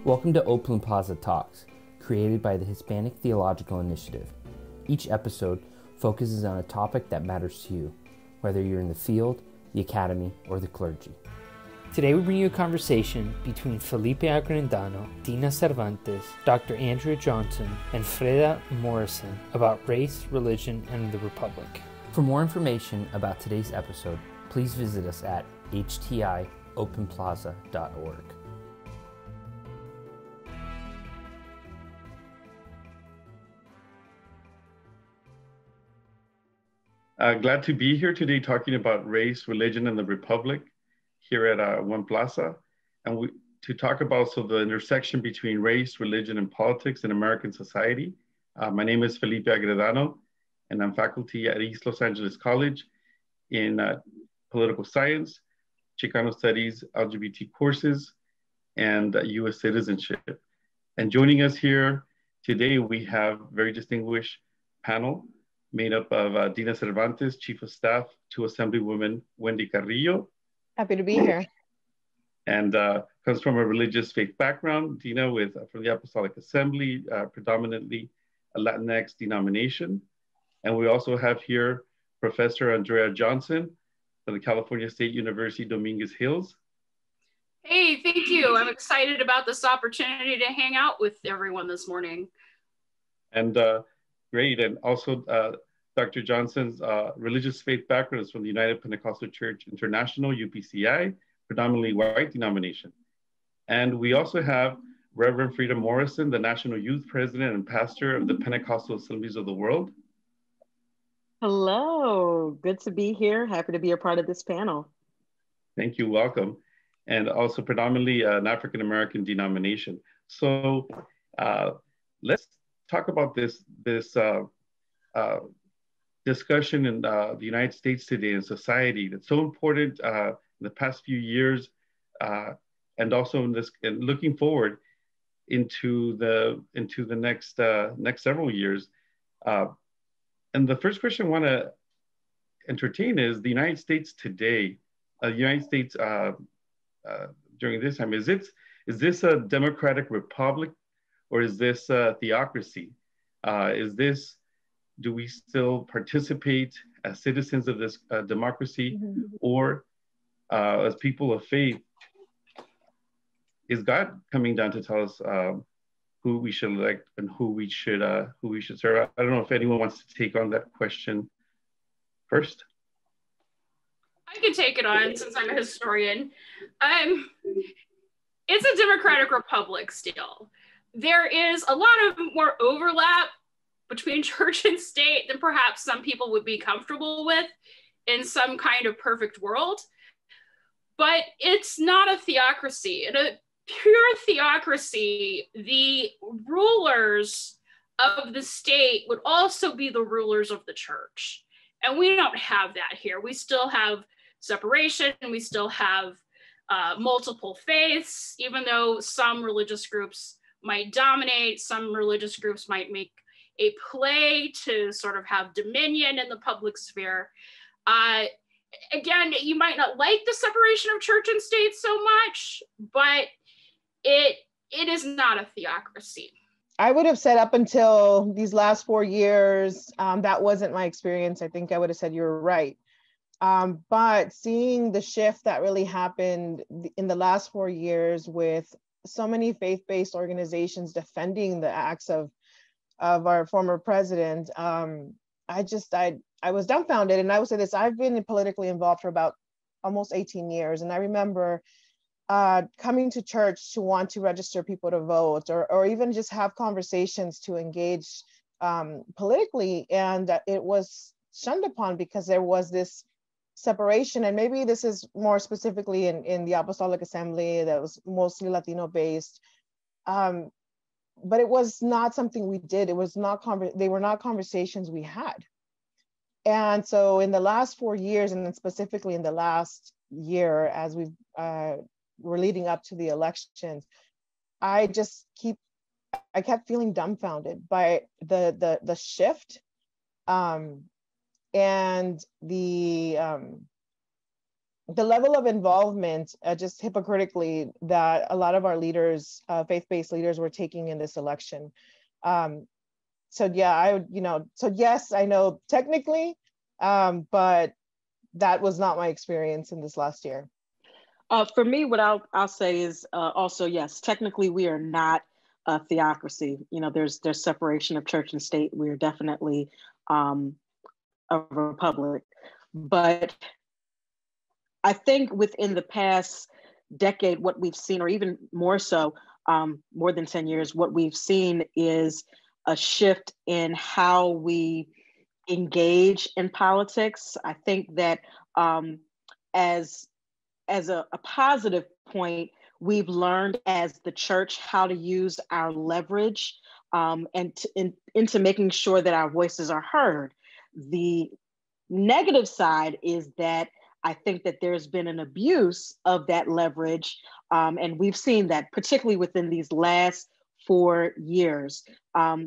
Welcome to Open Plaza Talks, created by the Hispanic Theological Initiative. Each episode focuses on a topic that matters to you, whether you're in the field, the academy, or the clergy. Today we bring you a conversation between Felipe Agredano, Dina Cervantes, Dr. Andrea Johnson, and Freda Morrison about race, religion, and the Republic. For more information about today's episode, please visit us at htiopenplaza.org. Glad to be here today talking about race, religion, and the Republic here at One Plaza, and to talk about the intersection between race, religion, and politics in American society. My name is Felipe Agredano, and I'm faculty at East Los Angeles College in political science, Chicano studies, LGBT courses, and U.S. citizenship. And joining us here today, we have a very distinguished panel made up of Dina Cervantes, Chief of Staff to Assemblywoman Wendy Carrillo. Happy to be here. And comes from a religious faith background. Dina from the Apostolic Assembly, predominantly a Latinx denomination. And we also have here Professor Andrea Johnson from the California State University, Dominguez Hills. Hey, thank you. I'm excited about this opportunity to hang out with everyone this morning. And great, and also Dr. Johnson's religious faith background is from the United Pentecostal Church International, UPCI, predominantly white denomination. And we also have Reverend Freda Morrison, the National Youth President and Pastor of the Pentecostal Assemblies of the World. Hello, good to be here. Happy to be a part of this panel. Thank you, welcome. And also predominantly an African-American denomination. So let's talk about this discussion in the United States today in society that's so important in the past few years, and also in looking forward into the next several years. And the first question I want to entertain is the United States today. United States during this time, is this a democratic republic, or is this a theocracy? Do we still participate as citizens of this democracy, or as people of faith? Is God coming down to tell us who we should elect and who we should serve? I don't know if anyone wants to take on that question first. I can take it on since I'm a historian. It's a democratic republic still. There is a lot of more overlap between church and state than perhaps some people would be comfortable with in some kind of perfect world. But it's not a theocracy. In a pure theocracy, the rulers of the state would also be the rulers of the church. And we don't have that here. We still have separation, and we still have multiple faiths, even though some religious groups might dominate, some religious groups might make a play to sort of have dominion in the public sphere. Again, you might not like the separation of church and state so much, but it is not a theocracy. I would have said up until these last 4 years, that wasn't my experience. I think I would have said you were right. But seeing the shift that really happened in the last 4 years with so many faith-based organizations defending the acts of our former president, I was dumbfounded. And I would say this: I've been politically involved for about almost 18 years. And I remember coming to church to want to register people to vote, or even just have conversations to engage politically. And it was shunned upon because there was this separation. And maybe this is more specifically in the Apostolic Assembly that was mostly Latino based. But it was not something we did. It was not they were not conversations we had. And so in the last 4 years, and then specifically in the last year, as we're leading up to the elections, I kept feeling dumbfounded by the shift and the the level of involvement, just hypocritically, that a lot of our leaders, faith-based leaders, were taking in this election. So yeah, so yes, I know technically, but that was not my experience in this last year. For me, what I'll say is also, yes, technically we are not a theocracy. There's separation of church and state. We are definitely a republic. But I think within the past decade, what we've seen, or even more so, more than 10 years, what we've seen is a shift in how we engage in politics. I think that as a positive point, we've learned as the church how to use our leverage into making sure that our voices are heard. The negative side is that I think that there's been an abuse of that leverage, and we've seen that particularly within these last 4 years.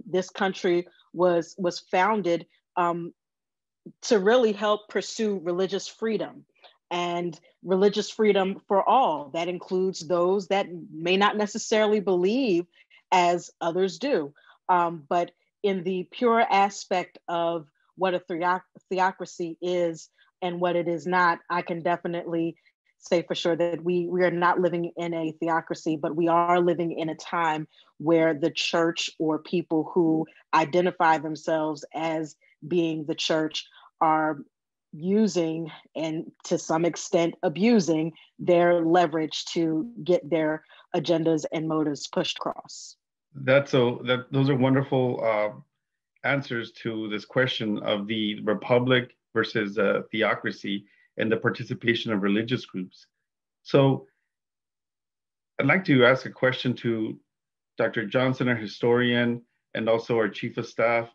This country was founded to really help pursue religious freedom, and religious freedom for all. That includes those that may not necessarily believe as others do. But in the pure aspect of what a theocracy is and what it is not, I can definitely say for sure that we are not living in a theocracy, but we are living in a time where the church, or people who identify themselves as being the church, are using, and to some extent abusing, their leverage to get their agendas and motives pushed across. Those are wonderful answers to this question of the republic versus theocracy and the participation of religious groups. So I'd like to ask a question to Dr. Johnson, our historian, and also our chief of staff,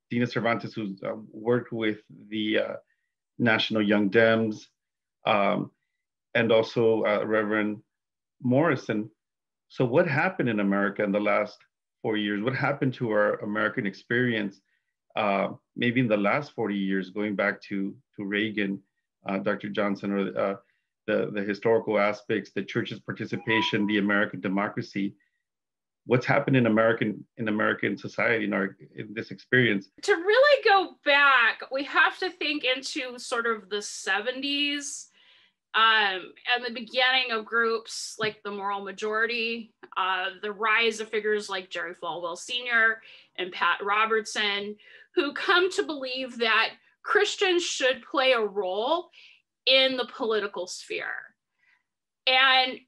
Dina Cervantes, who's worked with the National Young Dems, and also Reverend Morrison. So what happened in America in the last 4 years? What happened to our American experience, maybe in the last 40 years, going back to Reagan, Dr. Johnson, or the historical aspects, the church's participation, the American democracy? What's happened in American society in this experience? To really go back, we have to think into sort of the 70s and the beginning of groups like the Moral Majority, the rise of figures like Jerry Falwell Sr. and Pat Robertson, who come to believe that Christians should play a role in the political sphere. And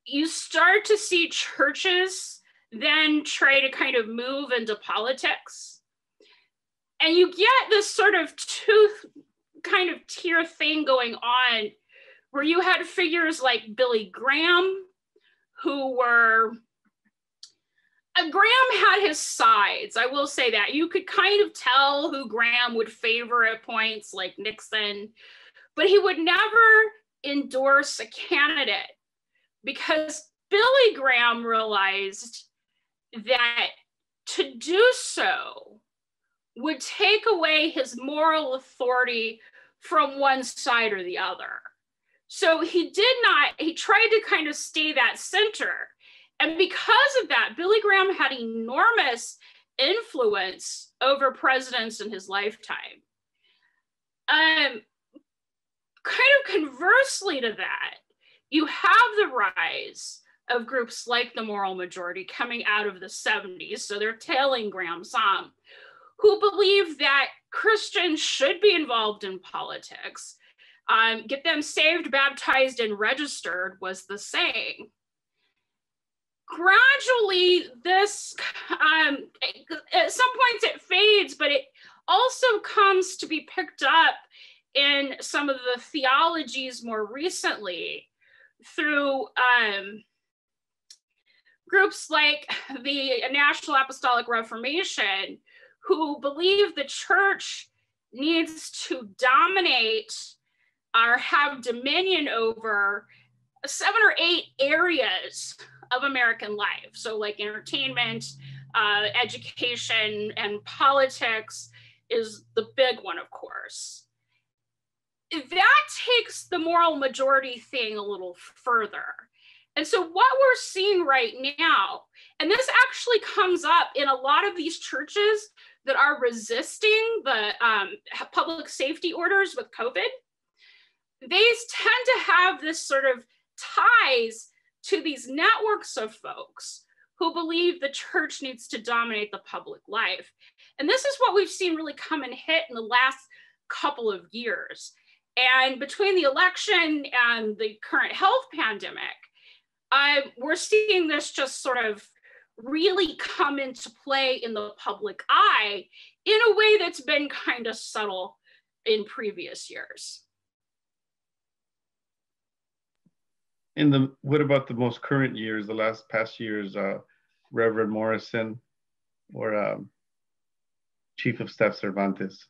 you start to see churches then try to kind of move into politics. And you get this sort of tier thing going on where you had figures like Billy Graham, Graham had his sides. I will say that. You could kind of tell who Graham would favor at points, like Nixon, but he would never endorse a candidate because Billy Graham realized that to do so would take away his moral authority from one side or the other. So he tried to kind of stay that center. And because of that, Billy Graham had enormous influence over presidents in his lifetime. Kind of conversely to that, you have the rise of groups like the Moral Majority coming out of the 70s, so they're tailing Graham some, who believe that Christians should be involved in politics. Get them saved, baptized, and registered was the saying. Gradually, this, at some points it fades, but it also comes to be picked up in some of the theologies more recently through groups like the National Apostolic Reformation, who believe the church needs to dominate or have dominion over 7 or 8 areas of American life. So like entertainment, education, and politics is the big one, of course. that takes the moral majority thing a little further. And so what we're seeing right now, and this actually comes up in a lot of these churches that are resisting the public safety orders with COVID, they tend to have this sort of ties to these networks of folks who believe the church needs to dominate the public life. And this is what we've seen really come and hit in the last couple of years. And between the election and the current health pandemic, we're seeing this just sort of really come into play in the public eye in a way that's been kind of subtle in previous years. What about the most current years, the past years, Reverend Morrison or Chief of Staff Cervantes?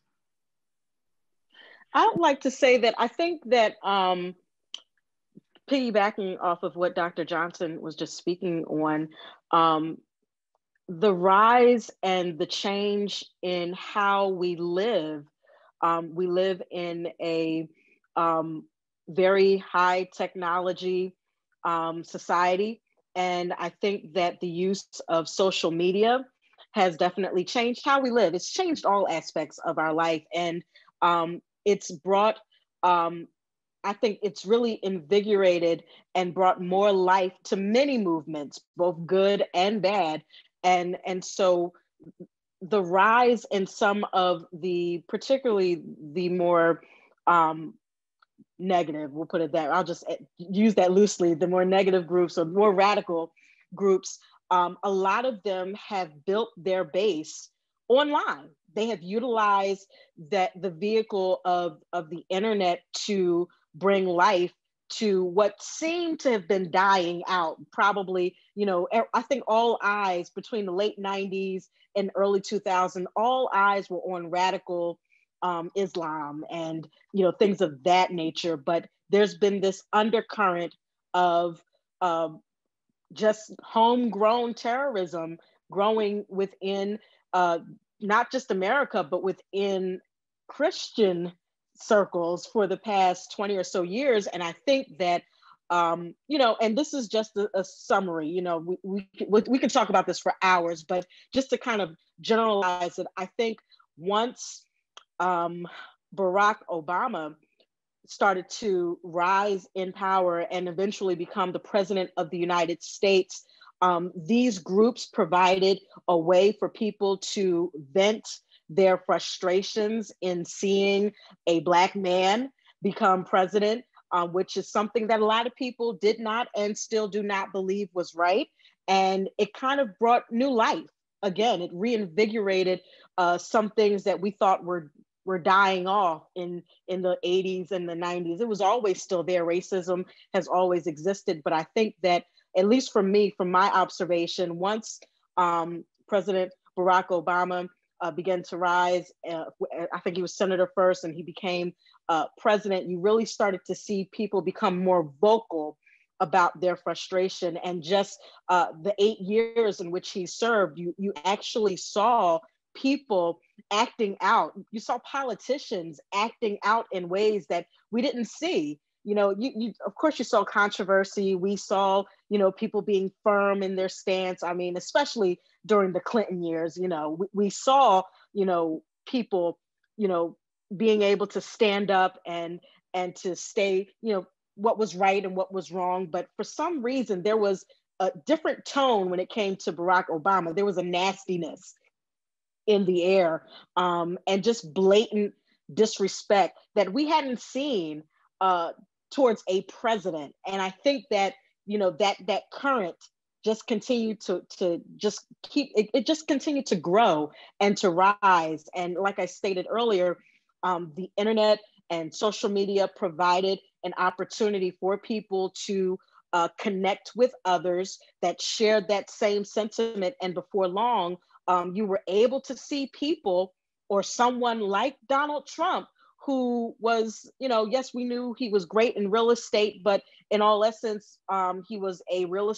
I would like to say that I think that piggybacking off of what Dr. Johnson was just speaking on, the rise and the change in how we live in a very high technology society. And I think that the use of social media has definitely changed how we live. It's changed all aspects of our life. And it's brought, I think it's really invigorated and brought more life to many movements, both good and bad. And so the rise in some of the, particularly the more negative, we'll put it that, I'll just use that loosely, the more negative groups or more radical groups, a lot of them have built their base online. They have utilized the vehicle of the internet to bring life to what seemed to have been dying out. Probably, I think all eyes between the late 90s and early 2000s, all eyes were on radical Islam and things of that nature. But there's been this undercurrent of just homegrown terrorism growing within not just America, but within Christian circles for the past 20 or so years. And I think that, and this is just a summary, we can talk about this for hours, but just to kind of generalize it, I think once Barack Obama started to rise in power and eventually become the president of the United States, these groups provided a way for people to vent their frustrations in seeing a Black man become president, which is something that a lot of people did not and still do not believe was right. And it kind of brought new life. Again, it reinvigorated some things that we thought were dying off in the 80s and the 90s. It was always still there. Racism has always existed. But I think that, at least for me, from my observation, once President Barack Obama began to rise, I think he was senator first and he became president, you really started to see people become more vocal about their frustration. And just the 8 years in which he served, you actually saw people acting out. You saw politicians acting out in ways that we didn't see. Of course you saw controversy. We saw, people being firm in their stance. I mean, especially during the Clinton years, we saw, people, being able to stand up and to stay, what was right and what was wrong. But for some reason, there was a different tone when it came to Barack Obama. There was a nastiness in the air and just blatant disrespect that we hadn't seen towards a president. And I think that, that current just continued to just keep, it just continued to grow and to rise. And like I stated earlier, the internet and social media provided an opportunity for people to connect with others that shared that same sentiment. And before long, you were able to see people or someone like Donald Trump, who was, yes, we knew he was great in real estate, but in all essence, he was a real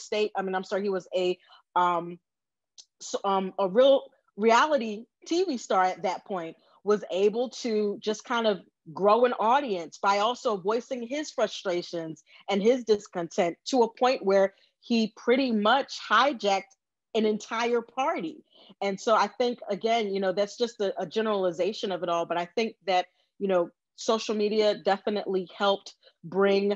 reality TV star at that point, was able to just kind of grow an audience by also voicing his frustrations and his discontent to a point where he pretty much hijacked an entire party. And so I think, again, that's just a generalization of it all. But I think that, social media definitely helped bring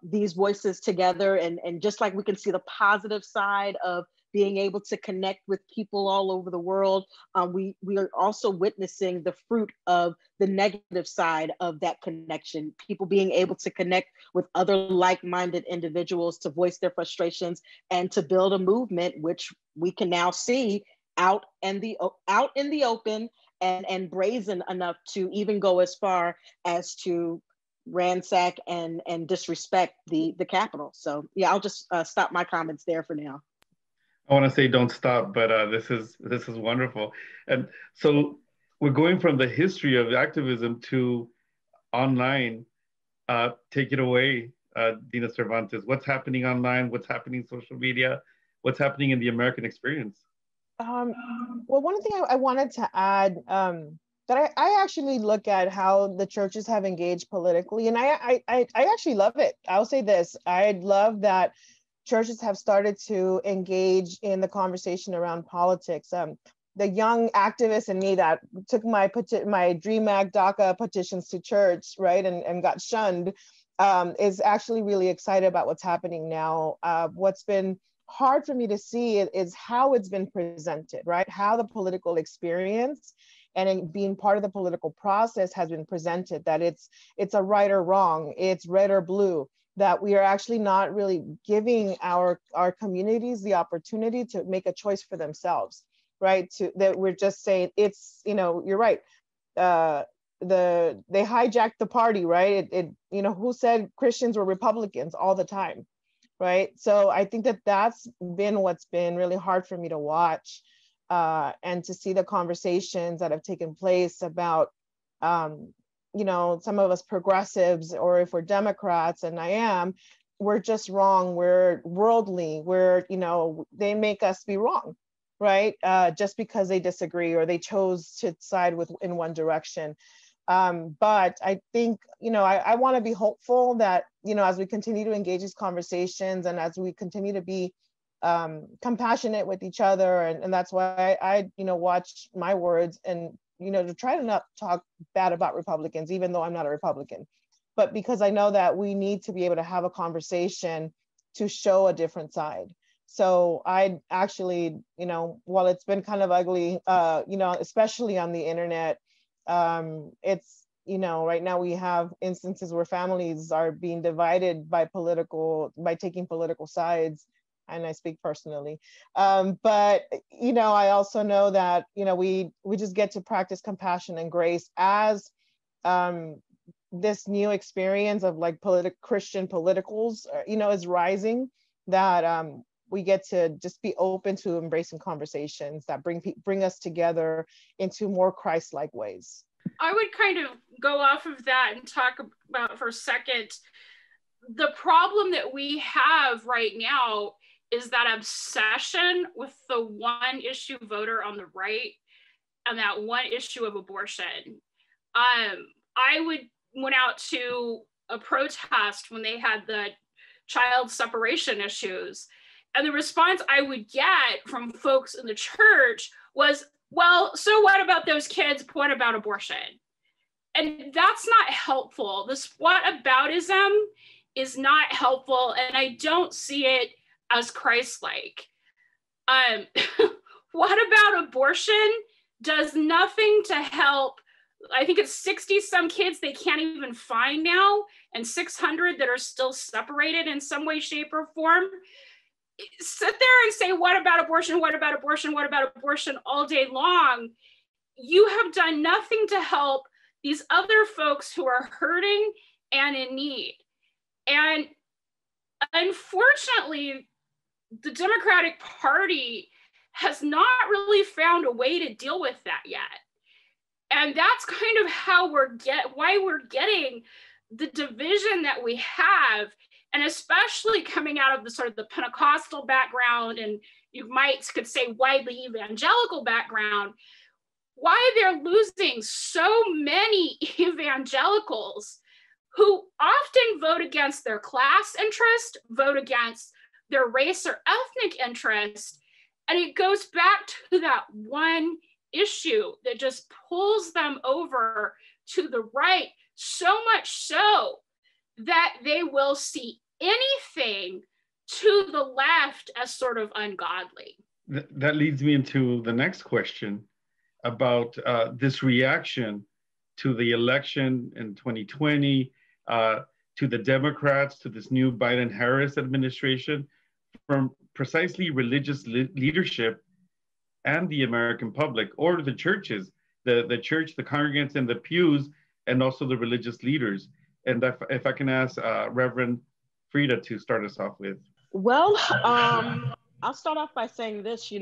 these voices together. And just like we can see the positive side of being able to connect with people all over the world, we are also witnessing the fruit of the negative side of that connection. People being able to connect with other like-minded individuals to voice their frustrations and to build a movement, which we can now see out in the open and brazen enough to even go as far as to ransack and disrespect the Capitol. So yeah, I'll just stop my comments there for now. I want to say don't stop, but this is wonderful. And so we're going from the history of activism to online. Take it away, Dina Cervantes. What's happening online? What's happening in social media? What's happening in the American experience? Well, one thing I wanted to add, that I actually look at how the churches have engaged politically, and I actually love it. I'll say this: I love that churches have started to engage in the conversation around politics. The young activist in me that took my Dream Act DACA petitions to church, right, and got shunned, is actually really excited about what's happening now. What's been hard for me to see is how it's been presented, right? How the political experience and being part of the political process has been presented, that it's a right or wrong, it's red or blue, that we are actually not really giving our communities the opportunity to make a choice for themselves, right? That we're just saying it's, you're right. They hijacked the party, right? Who said Christians were Republicans all the time, right? So I think that's been what's been really hard for me to watch, and to see the conversations that have taken place about, some of us progressives, or if we're Democrats, and I am, we're just wrong, we're worldly, they make us be wrong, right? Just because they disagree or they chose to side in one direction. But I think, I want to be hopeful that, as we continue to engage these conversations and as we continue to be compassionate with each other, and that's why I watch my words, and, to try to not talk bad about Republicans, even though I'm not a Republican, but because I know that we need to be able to have a conversation to show a different side. So I actually, while it's been kind of ugly, especially on the internet, it's, right now we have instances where families are being divided by taking political sides, and I speak personally. But, I also know that, we just get to practice compassion and grace as this new experience of like Christian politicals, is rising, that we get to just be open to embracing conversations that bring us together into more Christ-like ways. I would kind of go off of that and talk about for a second, the problem that we have right now is that obsession with the one issue voter on the right and that one issue of abortion. I went out to a protest when they had the child separation issues, and the response I would get from folks in the church was, well, so what about those kids? What about abortion? And that's not helpful. This whataboutism is not helpful, and I don't see it as Christ-like. What about abortion does nothing to help. I think it's 60 some kids they can't even find now, and 600 that are still separated in some way, shape, or form. Sit there and say, what about abortion? What about abortion? What about abortion all day long? You have done nothing to help these other folks who are hurting and in need. And unfortunately, the Democratic Party has not really found a way to deal with that yet. And that's kind of how why we're getting the division that we have, and especially coming out of the sort of the Pentecostal background, and you could say widely evangelical background. why they're losing so many evangelicals who often vote against their class interest, vote against their race or ethnic interest. And it goes back to that one issue that just pulls them over to the right, so much so that they will see anything to the left as sort of ungodly. That leads me into the next question about this reaction to the election in 2020, to the Democrats, to this new Biden-Harris administration, from precisely religious leadership and the American public, or the churches, the church, the congregants in the pews, and also the religious leaders. And if I can ask Reverend Freda to start us off with. Well, I'll start off by saying this,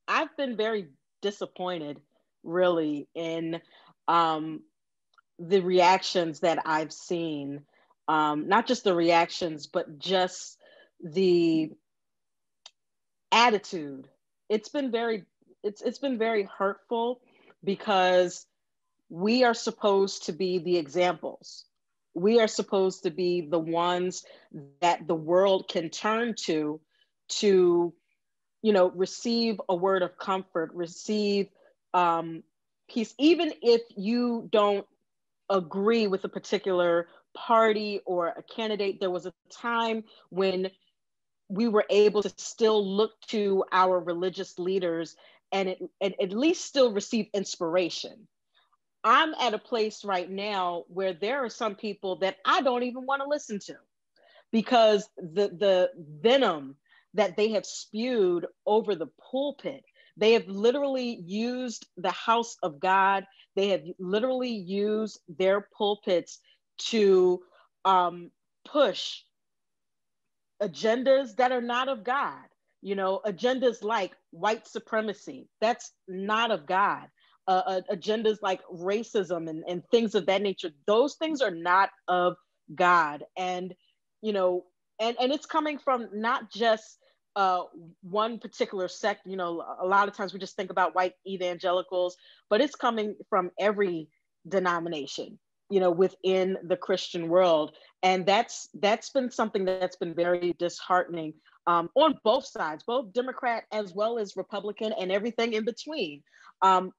I've been very disappointed really in the reactions that I've seen, not just the reactions, but just the attitude. It's been very hurtful, because we are supposed to be the examples. We are supposed to be the ones that the world can turn to, receive a word of comfort, receive peace, even if you don't agree with a particular party or a candidate. There was a time when we were able to still look to our religious leaders and at least still receive inspiration. I'm at a place right now where there are some people that I don't even want to listen to, because the venom that they have spewed over the pulpit, they have literally used the house of God. They have literally used their pulpits to push agendas that are not of God. Agendas like white supremacy, that's not of God. Agendas like racism and things of that nature, those things are not of God. And it's coming from not just one particular sect. A lot of times we just think about white evangelicals, but it's coming from every denomination, within the Christian world. And that's been something that's been very disheartening on both sides, both Democrat as well as Republican and everything in between.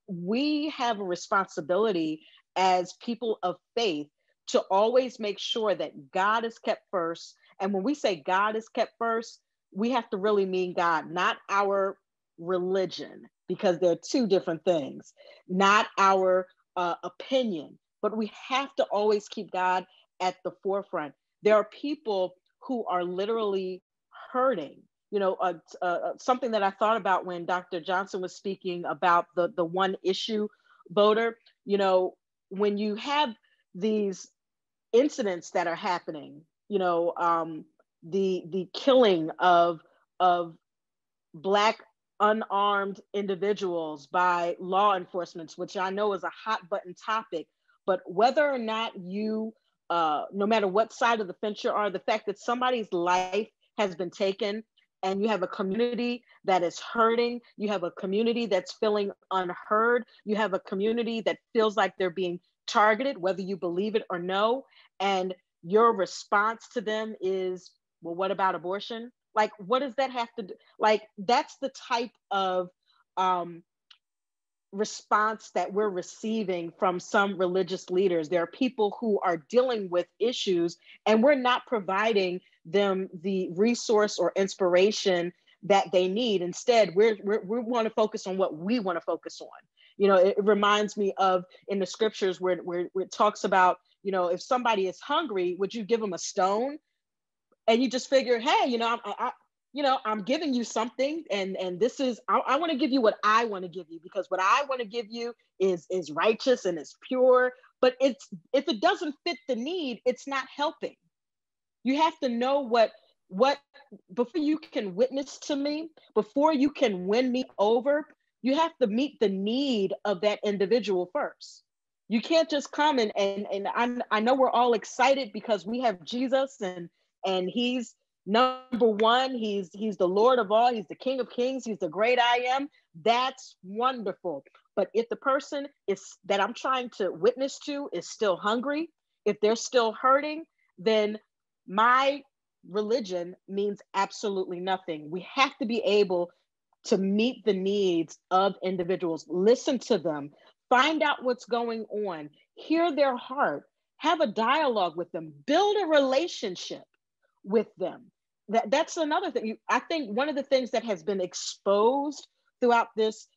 We have a responsibility as people of faith to always make sure that God is kept first. And when we say God is kept first, we have to really mean God, not our religion, because they're two different things, not our opinion, but we have to always keep God at the forefront. There are people who are literally hurting. Something that I thought about when Dr. Johnson was speaking about the one issue voter, when you have these incidents that are happening, the killing of Black unarmed individuals by law enforcement, which I know is a hot button topic, but whether or not you, no matter what side of the fence you are, the fact that somebody's life has been taken, and you have a community that is hurting, you have a community that's feeling unheard, you have a community that feels like they're being targeted, whether you believe it or no, and your response to them is, well, what about abortion? Like, what does that have to do? Like, that's the type of response that we're receiving from some religious leaders. There are people who are dealing with issues, and we're not providing them the resource or inspiration that they need. Instead, we want to focus on what we want to focus on. It reminds me of in the scriptures where it talks about, if somebody is hungry, would you give them a stone? And you just figure, hey, I'm giving you something, and this is, I want to give you what I want to give you, because what I want to give you is righteous and is pure. But if it doesn't fit the need, it's not helping. You have to know what before you can witness to me, before you can win me over, you have to meet the need of that individual first. You can't just come and I know we're all excited because we have Jesus and he's number one. He's the Lord of all. He's the King of Kings. He's the great I am. That's wonderful. But if the person that I'm trying to witness to is still hungry, if they're still hurting, then my religion means absolutely nothing. We have to be able to meet the needs of individuals, listen to them, find out what's going on, hear their heart, have a dialogue with them, build a relationship with them. That's another thing. I think one of the things that has been exposed throughout this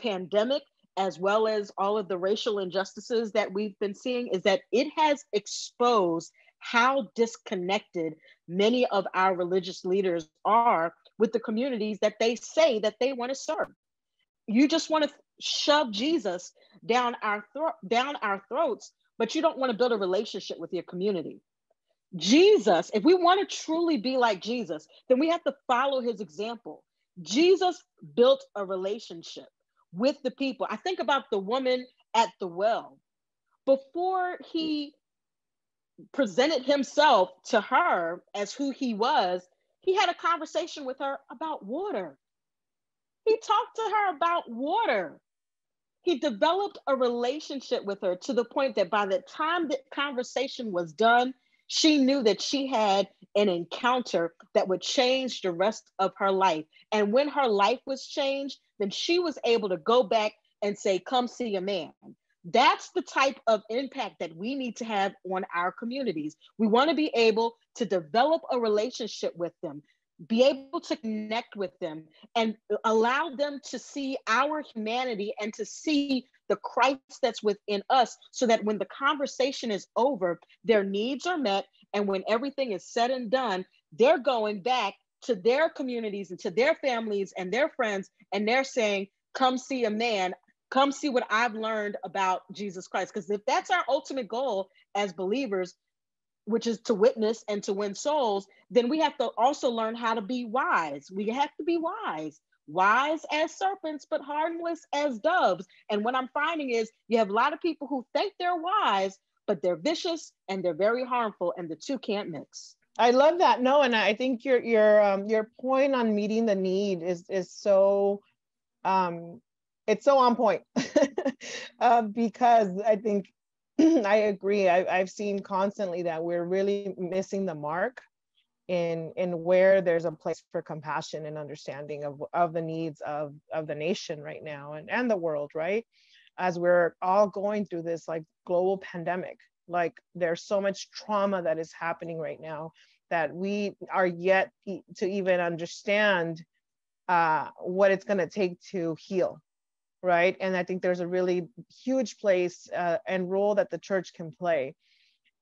pandemic, as well as all of the racial injustices that we've been seeing, is that it has exposed how disconnected many of our religious leaders are with the communities that they say that they want to serve. You just want to shove Jesus down our throats, but you don't want to build a relationship with your community. Jesus, if we want to truly be like Jesus, then we have to follow his example. Jesus built a relationship with the people. I think about the woman at the well. Before he presented himself to her as who he was, he had a conversation with her about water. He talked to her about water. He developed a relationship with her to the point that by the time the conversation was done, she knew that she had an encounter that would change the rest of her life. And when her life was changed, then she was able to go back and say, come see a man. That's the type of impact that we need to have on our communities. We want to be able to develop a relationship with them, be able to connect with them, and allow them to see our humanity and to see the Christ that's within us, so that when the conversation is over, their needs are met. And when everything is said and done, they're going back to their communities and to their families and their friends, and they're saying, come see a man, come see what I've learned about Jesus Christ. Because if that's our ultimate goal as believers, which is to witness and to win souls, then we have to also learn how to be wise. We have to be wise as serpents, but harmless as doves. And what I'm finding is you have a lot of people who think they're wise, but they're vicious and they're very harmful, and the two can't mix. I love that. No, and I think your point on meeting the need is so it's so on point because I think I agree. I've seen constantly that we're really missing the mark in where there's a place for compassion and understanding of the needs of the nation right now and the world, right? As we're all going through this like global pandemic, like there's so much trauma that is happening right now that we are yet to even understand what it's going to take to heal. Right. And I think there's a really huge place and role that the church can play.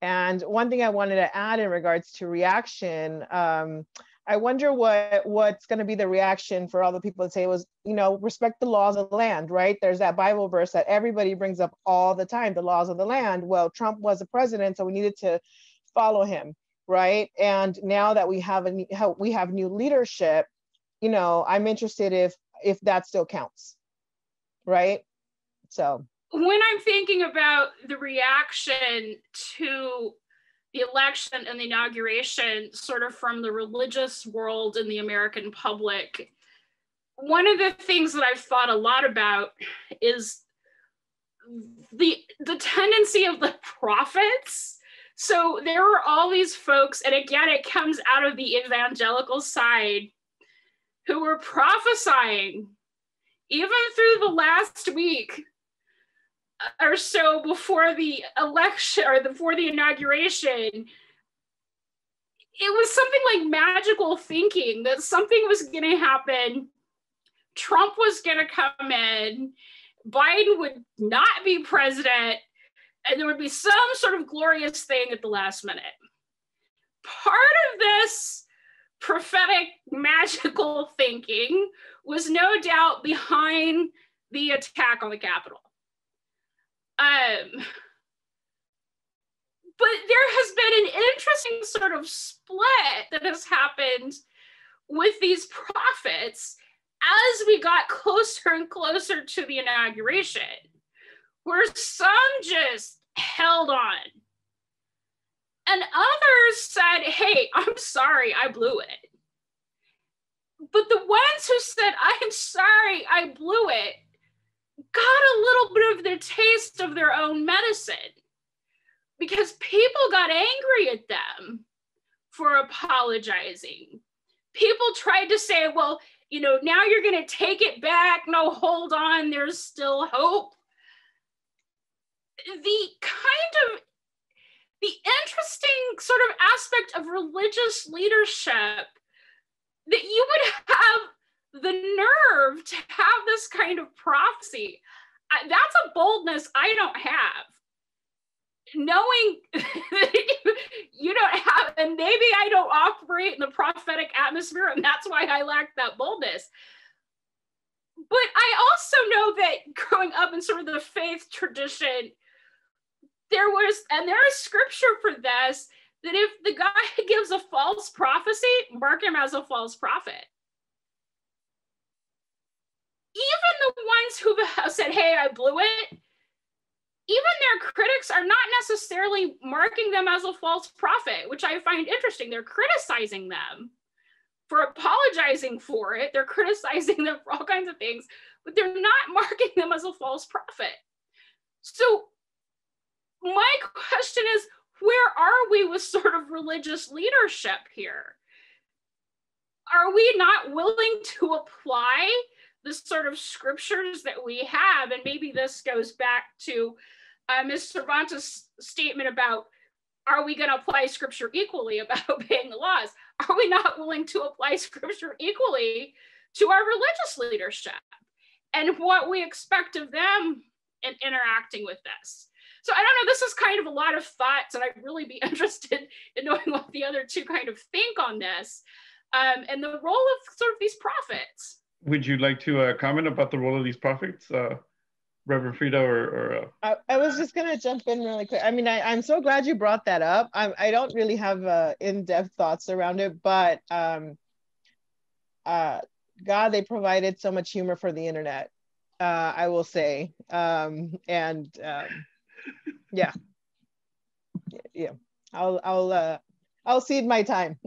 And one thing I wanted to add in regards to reaction, I wonder what's going to be the reaction for all the people that say was, respect the laws of the land, right? There's that Bible verse that everybody brings up all the time, the laws of the land. Well, Trump was a president, so we needed to follow him, right? And now that we have new leadership, I'm interested if that still counts. Right? So when I'm thinking about the reaction to the election and the inauguration, sort of from the religious world and the American public, one of the things that I've thought a lot about is the tendency of the prophets. So there were all these folks, and again, it comes out of the evangelical side, who were prophesying even through the last week or so before the election or before the inauguration. It was something like magical thinking that something was going to happen. Trump was going to come in, Biden would not be president, and there would be some sort of glorious thing at the last minute. Part of this prophetic magical thinking was no doubt behind the attack on the Capitol. But there has been an interesting sort of split that has happened with these prophets as we got closer and closer to the inauguration, where some just held on. And others said, hey, I'm sorry, I blew it. But the ones who said, I'm sorry, I blew it, got a little bit of their taste of their own medicine, because people got angry at them for apologizing. People tried to say, well, you know, now you're going to take it back. No, hold on, there's still hope. The interesting sort of aspect of religious leadership, that you would have the nerve to have this kind of prophecy. That's a boldness I don't have. Knowing that you don't have, and maybe I don't operate in the prophetic atmosphere, and that's why I lack that boldness. But I also know that growing up in sort of the faith tradition, there is scripture for this, that if the guy gives a false prophecy, mark him as a false prophet. Even the ones who have said, hey, I blew it, even their critics are not necessarily marking them as a false prophet, which I find interesting. They're criticizing them for apologizing for it. They're criticizing them for all kinds of things, but they're not marking them as a false prophet. So my question is, where are we with sort of religious leadership here? Are we not willing to apply the sort of scriptures that we have? And maybe this goes back to Ms. Cervantes' statement about, are we going to apply scripture equally about obeying the laws? Are we not willing to apply scripture equally to our religious leadership and what we expect of them in interacting with this? So I don't know, this is kind of a lot of thoughts, and I'd really be interested in knowing what the other two kind of think on this, and the role of sort of these prophets. Would you like to comment about the role of these prophets, Reverend Freda, I was just going to jump in really quick. I mean, I'm so glad you brought that up. I don't really have in-depth thoughts around it, but God, they provided so much humor for the internet, I will say. Yeah. I'll cede my time.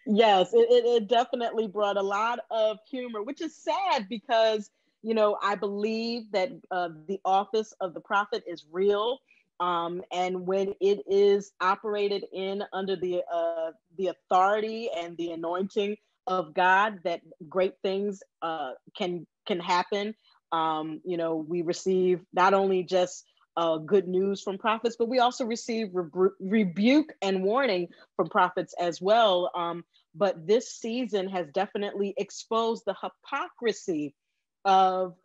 Yes, it definitely brought a lot of humor, which is sad because, you know, I believe that the office of the prophet is real. And when it is operated in under the authority and the anointing of God, that great things can happen. You know, we receive not only just good news from prophets, but we also receive rebuke and warning from prophets as well. But this season has definitely exposed the hypocrisy of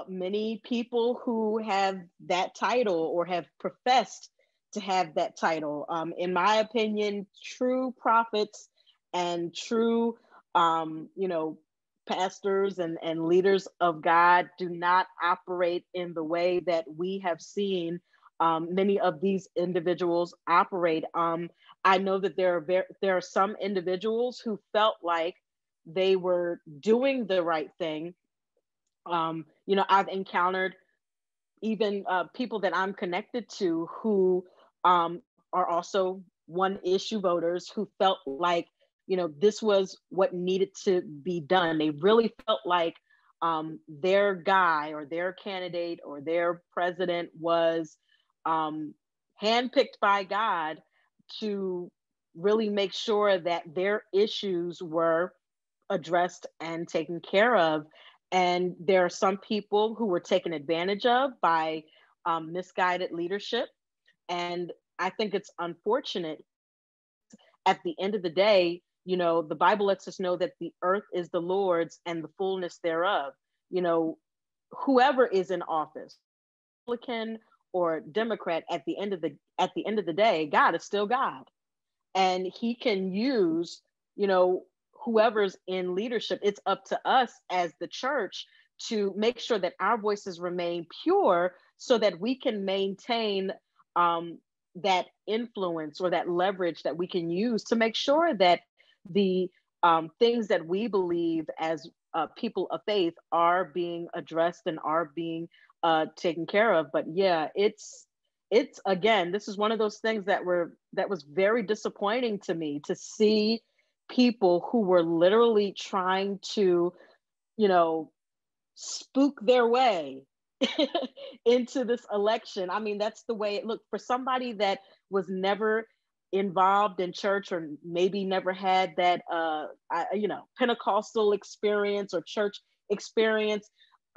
many people who have that title or have professed to have that title. In my opinion, true prophets and true, you know, pastors and leaders of God do not operate in the way that we have seen many of these individuals operate. I know that there are some individuals who felt like they were doing the right thing. You know, I've encountered even people that I'm connected to who are also one issue voters who felt like, you know, this was what needed to be done. They really felt like their guy or their candidate or their president was handpicked by God to really make sure that their issues were addressed and taken care of. And there are some people who were taken advantage of by misguided leadership. And I think it's unfortunate. At the end of the day, you know, the Bible lets us know that the earth is the Lord's and the fullness thereof. You know, whoever is in office, Republican or Democrat, at the end of the day, God is still God, and He can use, you know, whoever's in leadership. It's up to us as the church to make sure that our voices remain pure, so that we can maintain that influence or that leverage that we can use to make sure that the things that we believe as people of faith are being addressed and are being taken care of. But yeah, it's again, this is one of those things that was very disappointing to me, to see people who were literally trying to, you know, spook their way into this election. I mean, that's the way it looked for somebody that was never involved in church, or maybe never had that, Pentecostal experience or church experience.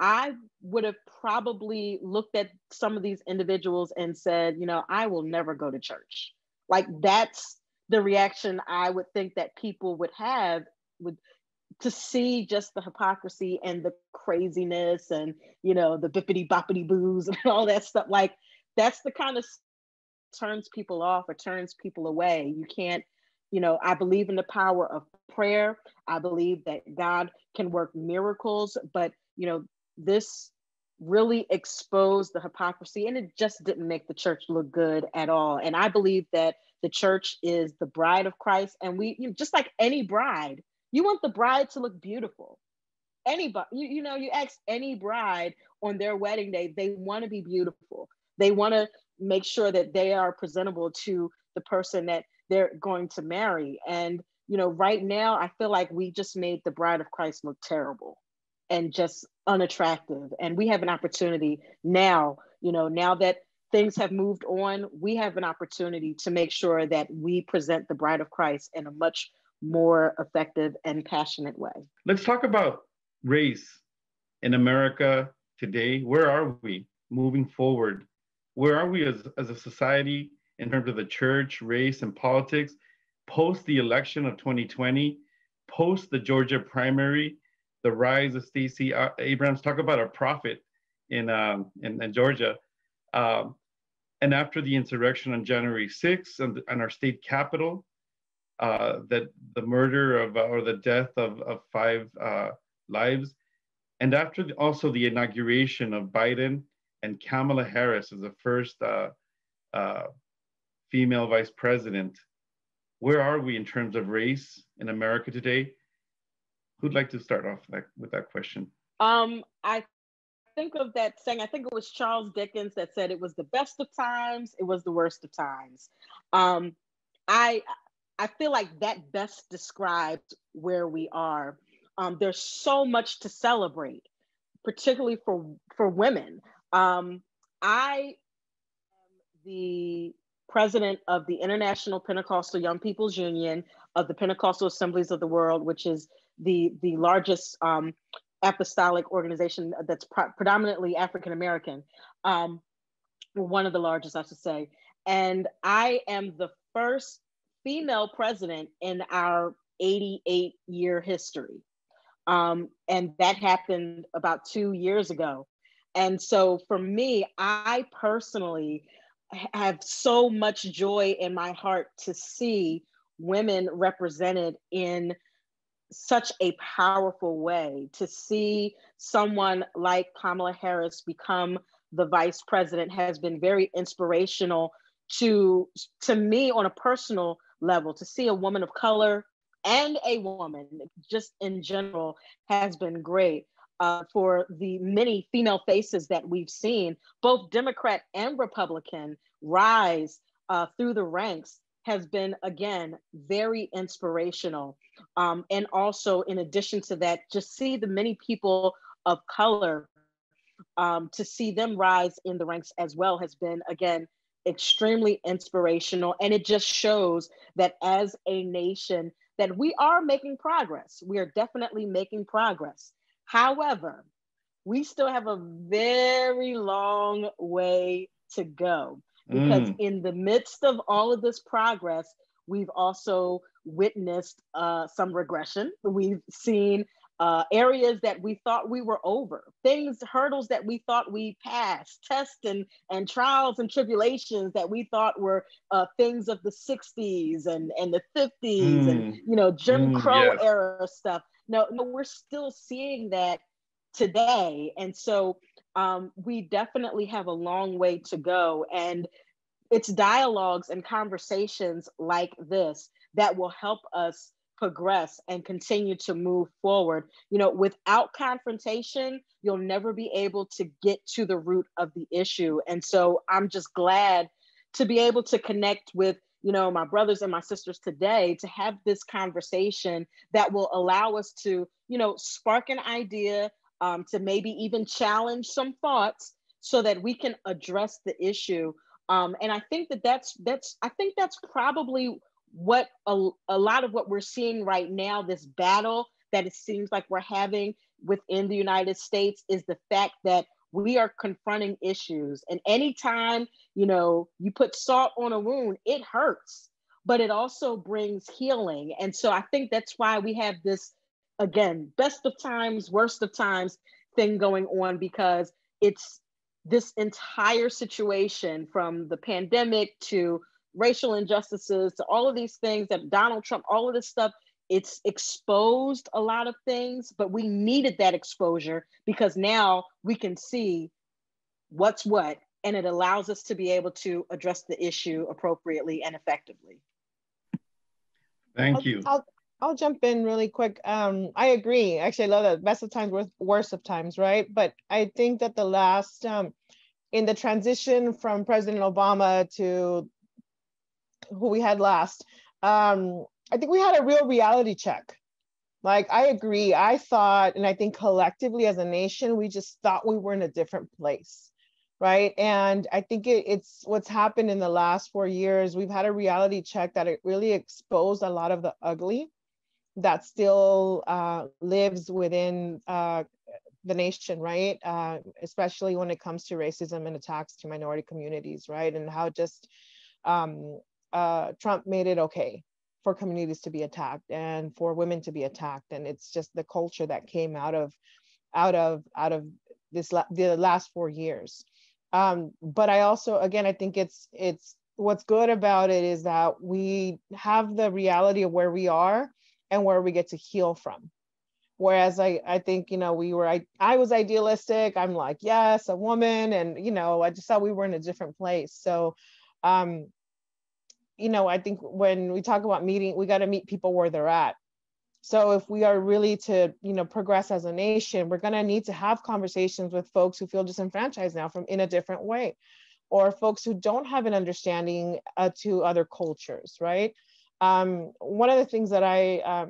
I would have probably looked at some of these individuals and said, I will never go to church. Like, that's the reaction I would think that people would have to see just the hypocrisy and the craziness and, the bippity boppity boos and all that stuff. Like, that's the kind of turns people off or turns people away. You can't, I believe in the power of prayer. I believe that God can work miracles, but, this really exposed the hypocrisy, and it just didn't make the church look good at all. And I believe that the church is the bride of Christ, and we, just like any bride, you want the bride to look beautiful. Anybody, you ask any bride on their wedding day, they want to be beautiful. They want to make sure that they are presentable to the person that they're going to marry. And, right now, I feel like we just made the bride of Christ look terrible and just unattractive. And we have an opportunity now, now that things have moved on, we have an opportunity to make sure that we present the bride of Christ in a much more effective and passionate way. Let's talk about race in America today. Where are we moving forward? Where are we as a society in terms of the church, race, and politics post the election of 2020, post the Georgia primary, the rise of Stacey Abrams? Talk about a prophet in Georgia. And after the insurrection on January 6th and our state capitol, that the murder of or the death of 5 lives, and after also the inauguration of Biden and Kamala Harris as the first female vice president. Where are we in terms of race in America today? Who'd like to start off with that question? I think of that saying, I think it was Charles Dickens that said it was the best of times, it was the worst of times. I feel like that best describes where we are. There's so much to celebrate, particularly for women. I am the president of the International Pentecostal Young People's Union of the Pentecostal Assemblies of the World, which is the largest apostolic organization that's predominantly African American, one of the largest, I should say. And I am the first female president in our 88-year history. And that happened about 2 years ago. And so for me, I personally have so much joy in my heart to see women represented in such a powerful way. To see someone like Kamala Harris become the vice president has been very inspirational to me on a personal level. To see a woman of color and a woman just in general has been great. For the many female faces that we've seen, both Democrat and Republican, rise through the ranks has been, again, very inspirational. And also, in addition to that, just see the many people of color, to see them rise in the ranks as well has been, again, extremely inspirational. And it just shows that as a nation, that we are making progress. We are definitely making progress. However, we still have a very long way to go, because in the midst of all of this progress, we've also witnessed some regression. We've seen areas that we thought we were over, hurdles that we thought we passed, tests and trials and tribulations that we thought were things of the 60s and the 50s and, Jim Crow era stuff. No, we're still seeing that today. And so we definitely have a long way to go. And it's dialogues and conversations like this that will help us progress and continue to move forward. Without confrontation, you'll never be able to get to the root of the issue. And so I'm just glad to be able to connect with my brothers and my sisters today, to have this conversation that will allow us to, spark an idea, to maybe even challenge some thoughts so that we can address the issue. And I think that's probably what a lot of what we're seeing right now, this battle that it seems like we're having within the United States, is the fact that we are confronting issues. And anytime, you put salt on a wound, it hurts, but it also brings healing. And so I think that's why we have this, again, best of times, worst of times thing going on, because it's this entire situation, from the pandemic to racial injustices to all of these things that Donald Trump, all of this stuff, it's exposed a lot of things, but we needed that exposure because now we can see what's what, and it allows us to be able to address the issue appropriately and effectively. Thank you. I'll jump in really quick. I agree. Actually, I love that. Best of times, worst of times, right? But I think that the last, in the transition from President Obama to who we had last, I think we had a real reality check. Like, I agree. I thought, and I think collectively as a nation, we just thought we were in a different place, right? And I think it's what's happened in the last 4 years. We've had a reality check that it really exposed a lot of the ugly that still lives within the nation, right? Especially when it comes to racism and attacks to minority communities, right? And how just Trump made it okay for communities to be attacked and for women to be attacked. And it's just the culture that came out of this the last 4 years. But I also, again, I think it's what's good about it is that we have the reality of where we are and where we get to heal from. Whereas I think, I was idealistic. I'm like, yes, a woman. And, I just thought we were in a different place. So, I think when we talk about meeting, we got to meet people where they're at. So if we are really to, progress as a nation, we're going to need to have conversations with folks who feel disenfranchised now in a different way, or folks who don't have an understanding to other cultures, right? One of the things that I,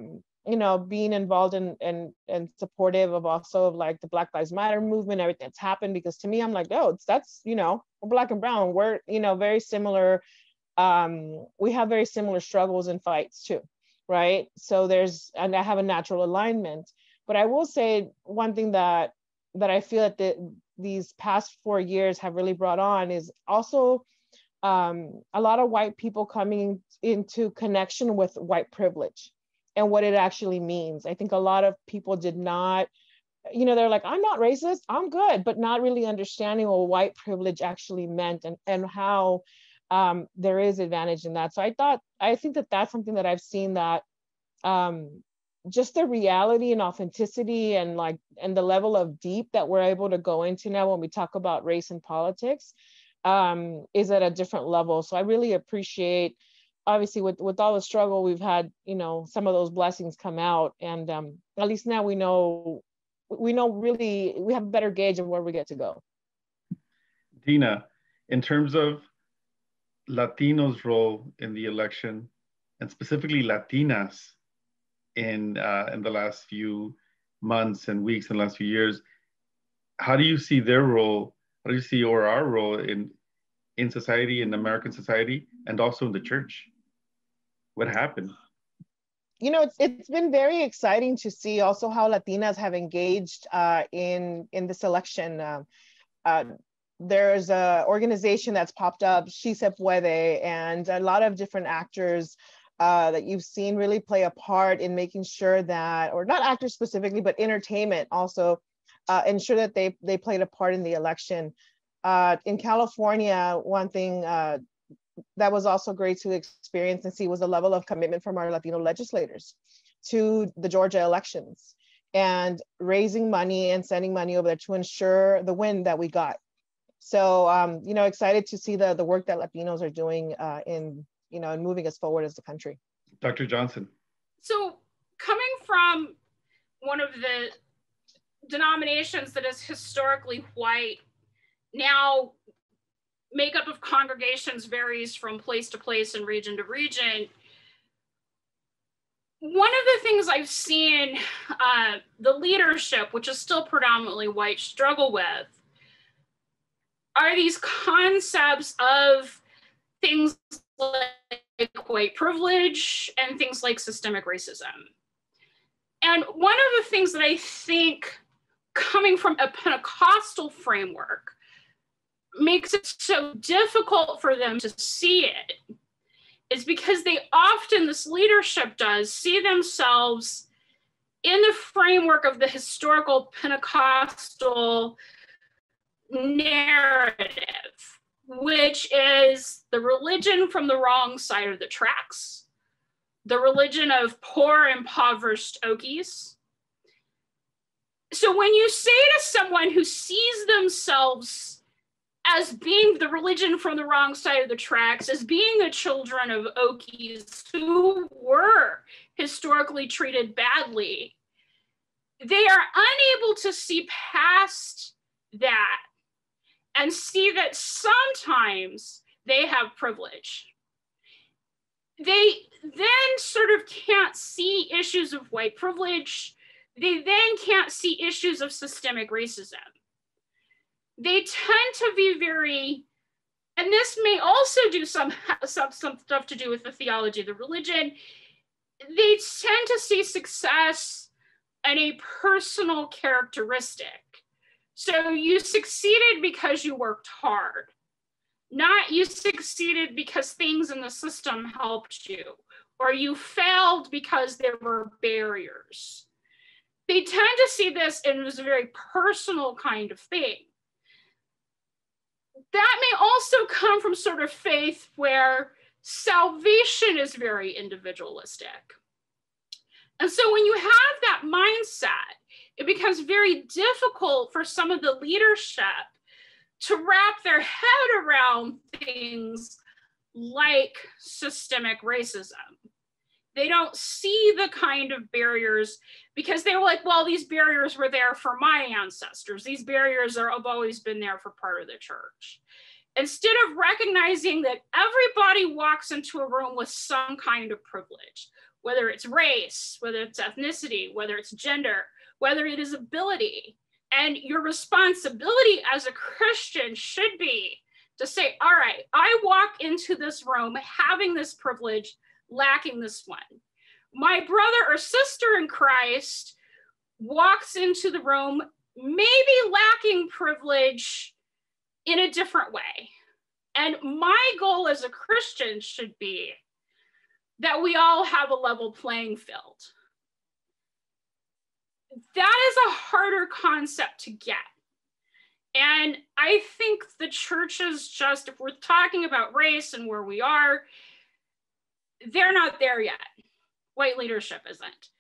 being involved in and supportive of also of like the Black Lives Matter movement, everything that's happened, because to me, I'm like, oh, that's, we're Black and brown. We're, very similar. We have very similar struggles and fights too, right? So and I have a natural alignment. But I will say one thing that I feel that these past 4 years have really brought on is also a lot of white people coming into connection with white privilege and what it actually means. I think a lot of people did not, they're like, I'm not racist, I'm good, but not really understanding what white privilege actually meant and how there is advantage in that. So I think that that's something that I've seen, that just the reality and authenticity and the level of deep that we're able to go into now when we talk about race and politics is at a different level. So I really appreciate, obviously with all the struggle we've had, some of those blessings come out, and at least now we know really, we have a better gauge of where we get to go. Dina, in terms of Latinos' role in the election, and specifically Latinas in the last few months and weeks and the last few years, how do you see their role? How do you see our role in society, in American society, and also in the church? What happened? It's been very exciting to see also how Latinas have engaged in this election. There's an organization that's popped up, She Se Puede, and a lot of different actors that you've seen really play a part in making sure that, or not actors specifically, but entertainment also ensure that they played a part in the election. In California, one thing that was also great to experience and see was the level of commitment from our Latino legislators to the Georgia elections and raising money and sending money over there to ensure the win that we got. So, excited to see the work that Latinos are doing in moving us forward as a country. Dr. Johnson. So coming from one of the denominations that is historically white, now makeup of congregations varies from place to place and region to region. one of the things I've seen the leadership, which is still predominantly white, struggle with are these concepts of things like white privilege and things like systemic racism. And one of the things that I think coming from a Pentecostal framework makes it so difficult for them to see it is because they often, this leadership does, see themselves in the framework of the historical Pentecostal narrative, which is the religion from the wrong side of the tracks, the religion of poor, impoverished Okies. So when you say to someone who sees themselves as being the religion from the wrong side of the tracks, as being the children of Okies who were historically treated badly, they are unable to see past that and see that sometimes they have privilege. They then sort of can't see issues of white privilege. They then can't see issues of systemic racism. They tend to be very, and this may also do some stuff to do with the theology of the religion, they tend to see success and a personal characteristic. So you succeeded because you worked hard, not you succeeded because things in the system helped you, or you failed because there were barriers. They tend to see this as a very personal kind of thing. That may also come from sort of faith where salvation is very individualistic. And so when you have that mindset, it becomes very difficult for some of the leadership to wrap their head around things like systemic racism. They don't see the kind of barriers because they were like, well, these barriers were there for my ancestors. These barriers have always been there for part of the church. Instead of recognizing that everybody walks into a room with some kind of privilege, whether it's race, whether it's ethnicity, whether it's gender, whether it is ability. And your responsibility as a Christian should be to say, all right, I walk into this room having this privilege, lacking this one. My brother or sister in Christ walks into the room, maybe lacking privilege in a different way. And my goal as a Christian should be that we all have a level playing field. That is a harder concept to get. And I think the churches just, if we're talking about race and where we are, they're not there yet. White leadership isn't.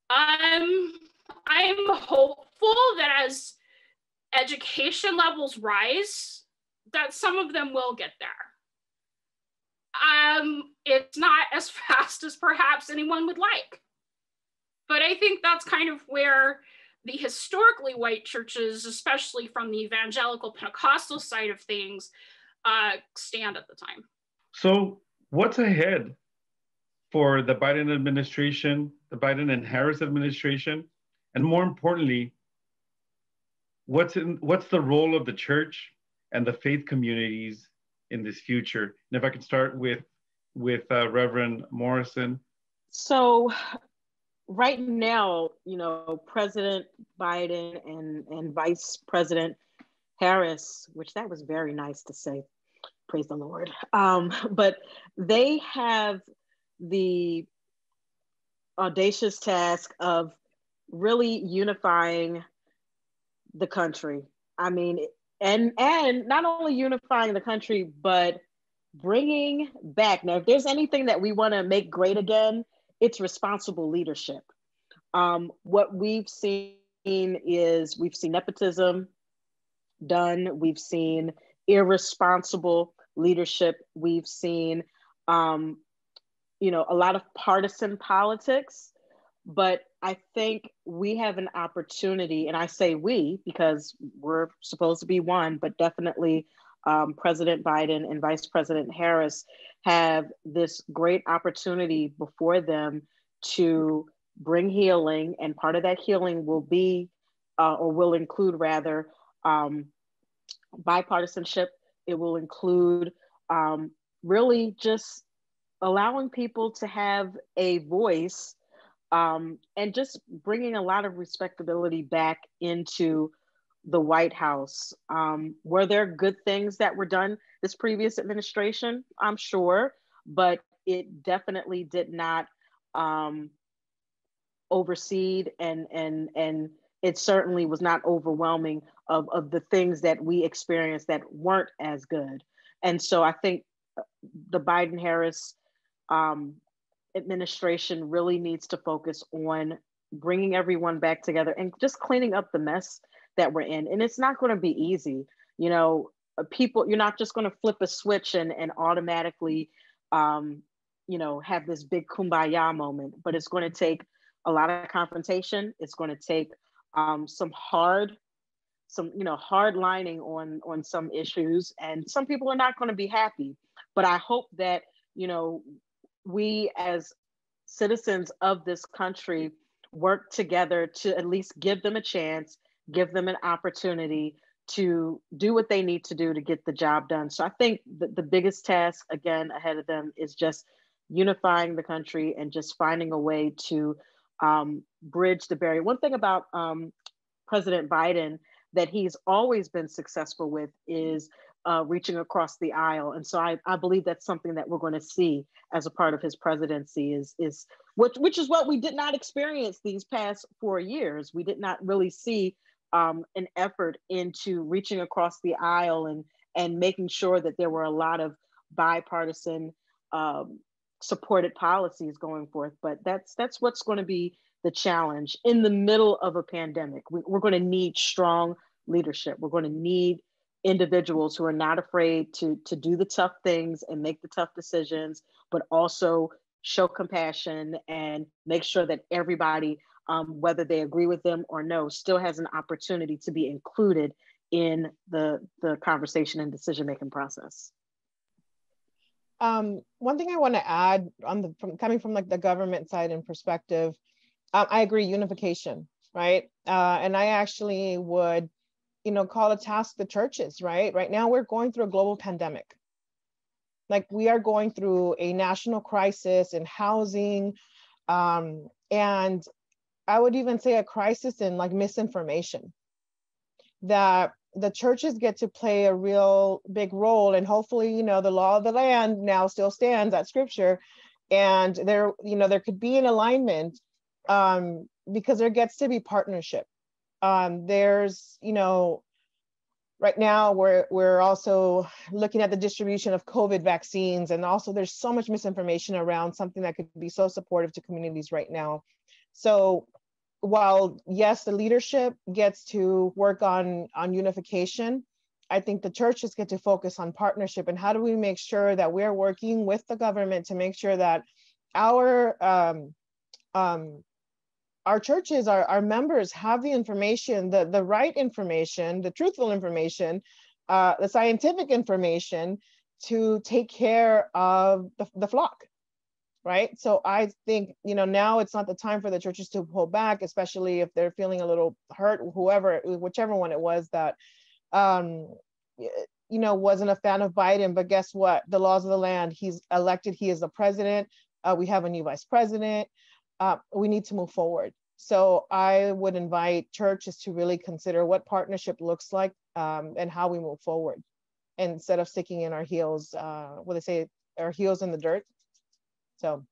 I'm hopeful that as education levels rise, that some of them will get there. It's not as fast as perhaps anyone would like. But I think that's kind of where the historically white churches, especially from the evangelical Pentecostal side of things, stand at the time. So what's ahead for the Biden administration, the Biden and Harris administration? And more importantly, what's the role of the church and the faith communities in this future? And if I could start with Reverend Morrison. So right now, President Biden and Vice President Harris, which that was very nice to say, praise the Lord. But they have the audacious task of really unifying the country. I mean, and not only unifying the country, but bringing back. Now, if there's anything that we want to make great again, it's responsible leadership. What we've seen is we've seen nepotism done. We've seen irresponsible leadership. We've seen, a lot of partisan politics. But I think we have an opportunity, and I say we because we're supposed to be one, but definitely President Biden and Vice President Harris have this great opportunity before them to bring healing, and part of that healing will be, or will include rather, bipartisanship. It will include really just allowing people to have a voice, and just bringing a lot of respectability back into the White House. Were there good things that were done this previous administration? I'm sure, but it definitely did not oversee, and it certainly was not overwhelming of the things that we experienced that weren't as good. And so I think the Biden-Harris administration really needs to focus on bringing everyone back together and just cleaning up the mess that we're in. And it's not going to be easy. You know, people, you're not just going to flip a switch and automatically, you know, have this big kumbaya moment, but it's going to take a lot of confrontation. It's going to take some hard lining on some issues, and some people are not going to be happy. But I hope that, you know, we as citizens of this country work together to at least give them a chance, give them an opportunity to do what they need to do to get the job done. So I think the biggest task, again, ahead of them is just unifying the country and just finding a way to bridge the barrier. One thing about President Biden that he's always been successful with is reaching across the aisle. And so I believe that's something that we're going to see as a part of his presidency, is which is what we did not experience these past 4 years. We did not really see an effort into reaching across the aisle and making sure that there were a lot of bipartisan supported policies going forth. But that's what's going to be the challenge in the middle of a pandemic. We're going to need strong leadership. We're going to need individuals who are not afraid to do the tough things and make the tough decisions, but also show compassion and make sure that everybody, whether they agree with them or no, still has an opportunity to be included in the conversation and decision-making process. One thing I want to add coming from like the government side and perspective, I agree, unification, right? And I actually would, call a task the churches, right? Right now we're going through a global pandemic. Like we are going through a national crisis in housing, and I would even say a crisis in like misinformation, that the churches get to play a real big role. And hopefully, the law of the land now still stands, that scripture, and there could be an alignment, because there gets to be partnership. There's, right now we're also looking at the distribution of COVID vaccines, and also there's so much misinformation around something that could be so supportive to communities right now. So while yes, the leadership gets to work on unification, I think the churches get to focus on partnership, and how do we make sure that we're working with the government to make sure that our churches, our members have the information, the right information, the truthful information, the scientific information to take care of the flock, right? So I think, now it's not the time for the churches to pull back, especially if they're feeling a little hurt, whichever one it was that, wasn't a fan of Biden, but guess what? The laws of the land, he's elected, he is the president. We have a new vice president. We need to move forward. So I would invite churches to really consider what partnership looks like, and how we move forward, instead of sticking in our heels, what they say, our heels in the dirt. So.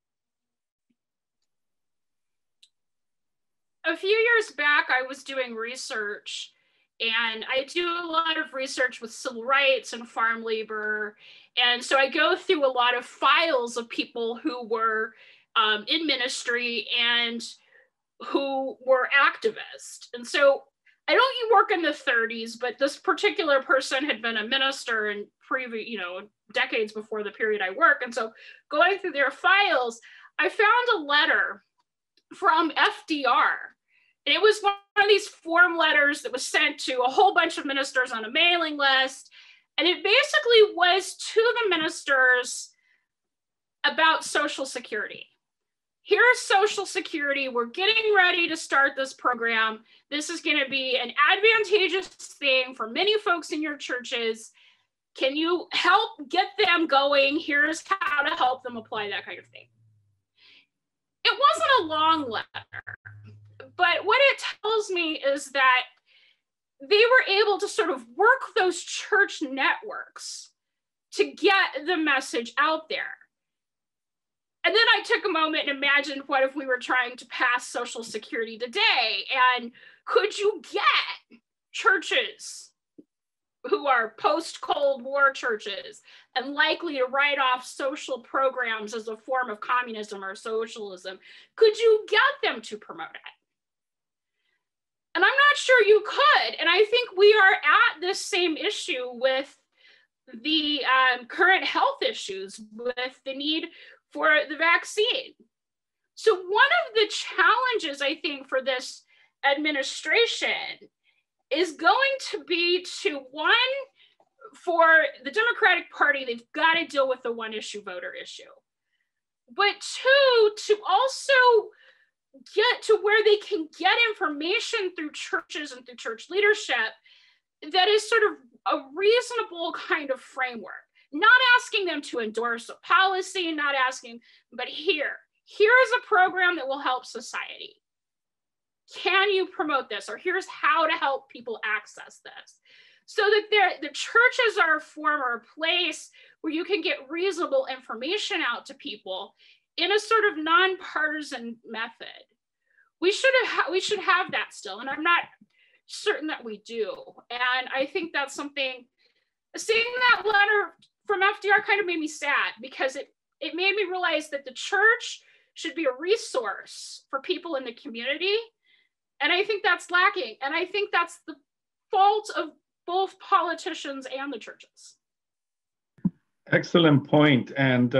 A few years back, I was doing research, and I do a lot of research with civil rights and farm labor. And so I go through a lot of files of people who were in ministry and who were activists. And so I don't work in the 30s, but this particular person had been a minister in decades before the period I work. And so going through their files, I found a letter from FDR. And it was one of these form letters that was sent to a whole bunch of ministers on a mailing list. And it basically was to the ministers about Social Security. here's Social Security. We're getting ready to start this program. This is going to be an advantageous thing for many folks in your churches. Can you help get them going? Here's how to help them apply that kind of thing. It wasn't a long letter, but what it tells me is that they were able to sort of work those church networks to get the message out there. And then I took a moment and imagined, what if we were trying to pass Social Security today? And could you get churches who are post-Cold War churches and likely to write off social programs as a form of communism or socialism, could you get them to promote it? And I'm not sure you could. And I think we are at this same issue with the current health issues, with the need for the vaccine. So one of the challenges, I think, for this administration is going to be to, one, for the Democratic Party, they've got to deal with the one issue voter issue. But two, to also get to where they can get information through churches and through church leadership that is sort of a reasonable kind of framework. Not asking them to endorse a policy, not asking, but here is a program that will help society. Can you promote this? Or here's how to help people access this. So that the churches are a form or a place where you can get reasonable information out to people in a sort of nonpartisan method. We should have that still, and I'm not certain that we do. And I think that's something, seeing that letter from FDR kind of made me sad, because it made me realize that the church should be a resource for people in the community. And I think that's lacking. And I think that's the fault of both politicians and the churches. Excellent point. And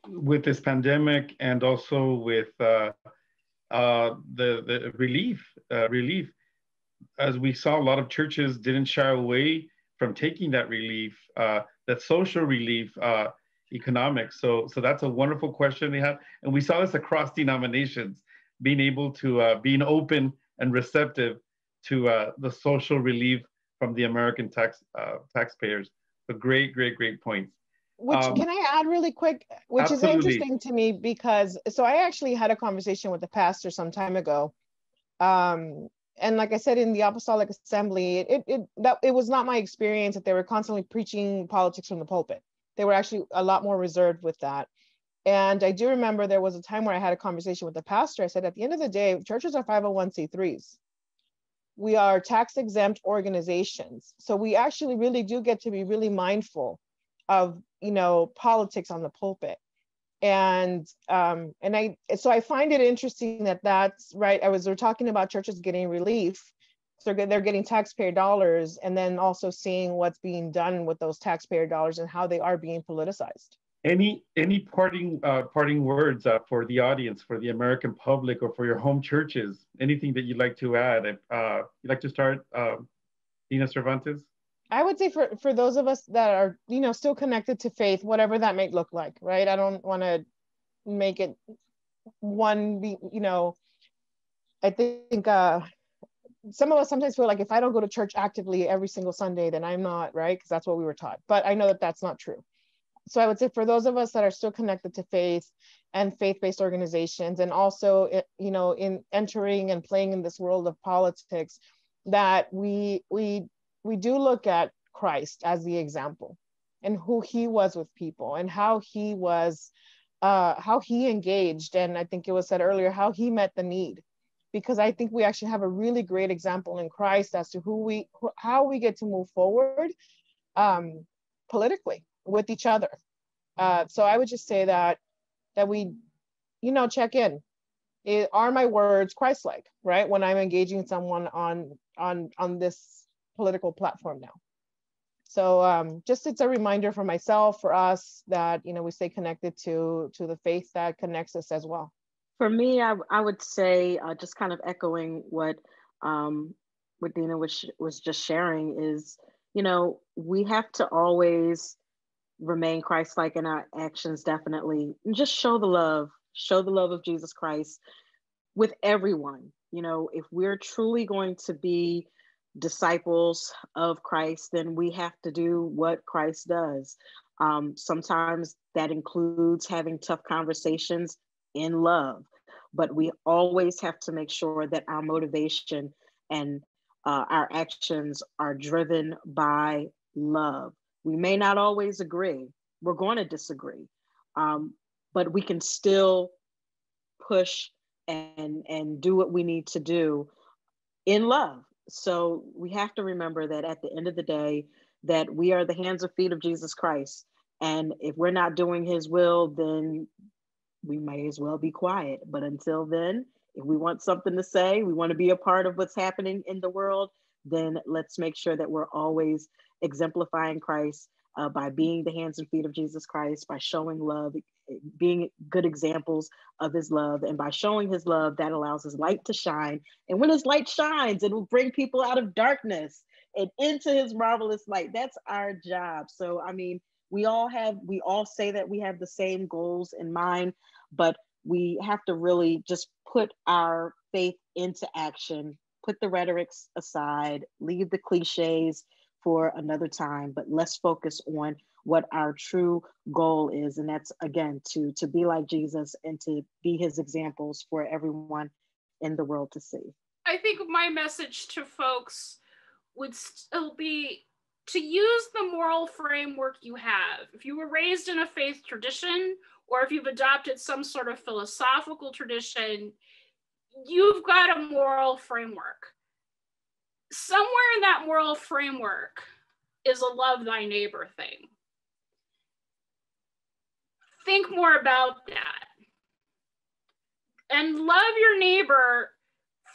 with this pandemic, and also with the relief, as we saw, a lot of churches didn't shy away from taking that relief, that social relief, economics. So that's a wonderful question they have. And we saw this across denominations, being able to, being open and receptive to the social relief from the American taxpayers. So great points. Which, can I add really quick, which absolutely. is interesting to me, because, so I actually had a conversation with the pastor some time ago. And like I said, in the Apostolic Assembly, it was not my experience that they were constantly preaching politics from the pulpit. They were actually a lot more reserved with that. And I do remember there was a time where I had a conversation with the pastor. I said, at the end of the day, churches are 501c3s. We are tax exempt organizations. So we actually really do get to be really mindful of, politics on the pulpit. And so I find it interesting that that's right. We're talking about churches getting relief. So they're getting taxpayer dollars, and then also seeing what's being done with those taxpayer dollars and how they are being politicized. Any parting words for the audience, for the American public, or for your home churches? Anything that you'd like to add? You'd like to start, Dina Cervantes? I would say for those of us that are, still connected to faith, whatever that may look like, right? I don't want to make it one, I think some of us sometimes feel like if I don't go to church actively every single Sunday, then I'm not, right? Because that's what we were taught. But I know that that's not true. So I would say for those of us that are still connected to faith and faith-based organizations, and also, in entering and playing in this world of politics, that we do look at Christ as the example, and who he was with people, and how he was, how he engaged. And I think it was said earlier, how he met the need, because I think we actually have a really great example in Christ as to how we get to move forward politically with each other. So I would just say that we, check in. Are my words Christ-like, right? When I'm engaging someone on this political platform now. So just, it's a reminder for myself, for us, that, we stay connected to the faith that connects us as well. For me, I would say, just kind of echoing what Dina was just sharing, is, we have to always remain Christ-like in our actions, definitely. And just show the love, show the love of Jesus Christ with everyone. You know, if we're truly going to be disciples of Christ, then we have to do what Christ does. Sometimes that includes having tough conversations in love, but we always have to make sure that our motivation and our actions are driven by love. We may not always agree. We're going to disagree, but we can still push and do what we need to do in love. So we have to remember that at the end of the day, that we are the hands and feet of Jesus Christ. And if we're not doing his will, then we may as well be quiet. But until then, if we want something to say, we want to be a part of what's happening in the world, then let's make sure that we're always exemplifying Christ by being the hands and feet of Jesus Christ, by showing love, being good examples of his love. And by showing his love, that allows his light to shine. And when his light shines, it will bring people out of darkness and into his marvelous light. That's our job. So, I mean, we all say that we have the same goals in mind, but we have to really just put our faith into action, put the rhetorics aside, leave the cliches for another time, but let's focus on what our true goal is. And that's, again, to be like Jesus and to be his examples for everyone in the world to see. I think my message to folks would still be to use the moral framework you have. If you were raised in a faith tradition, or if you've adopted some sort of philosophical tradition, you've got a moral framework. Somewhere in that moral framework is a love thy neighbor thing. Think more about that. And love your neighbor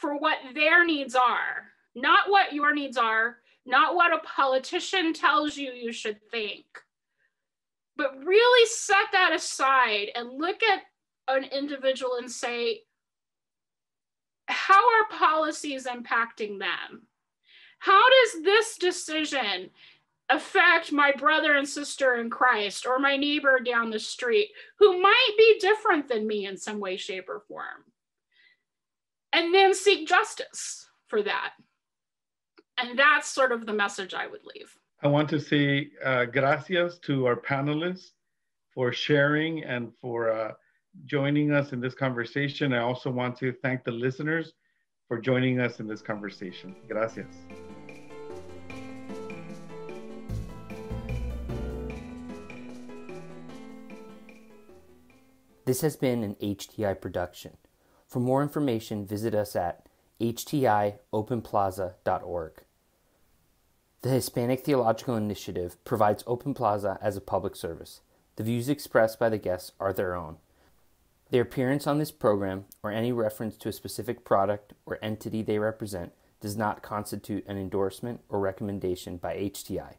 for what their needs are, not what your needs are, not what a politician tells you you should think. But really set that aside and look at an individual and say, how are policies impacting them? How does this decision affect my brother and sister in Christ or my neighbor down the street who might be different than me in some way, shape, or form? And then seek justice for that. And that's sort of the message I would leave. I want to say gracias to our panelists for sharing and for joining us in this conversation. I also want to thank the listeners for joining us in this conversation. Gracias. This has been an HTI production. For more information, visit us at htiopenplaza.org. The Hispanic Theological Initiative provides Open Plaza as a public service. The views expressed by the guests are their own. Their appearance on this program or any reference to a specific product or entity they represent does not constitute an endorsement or recommendation by HTI.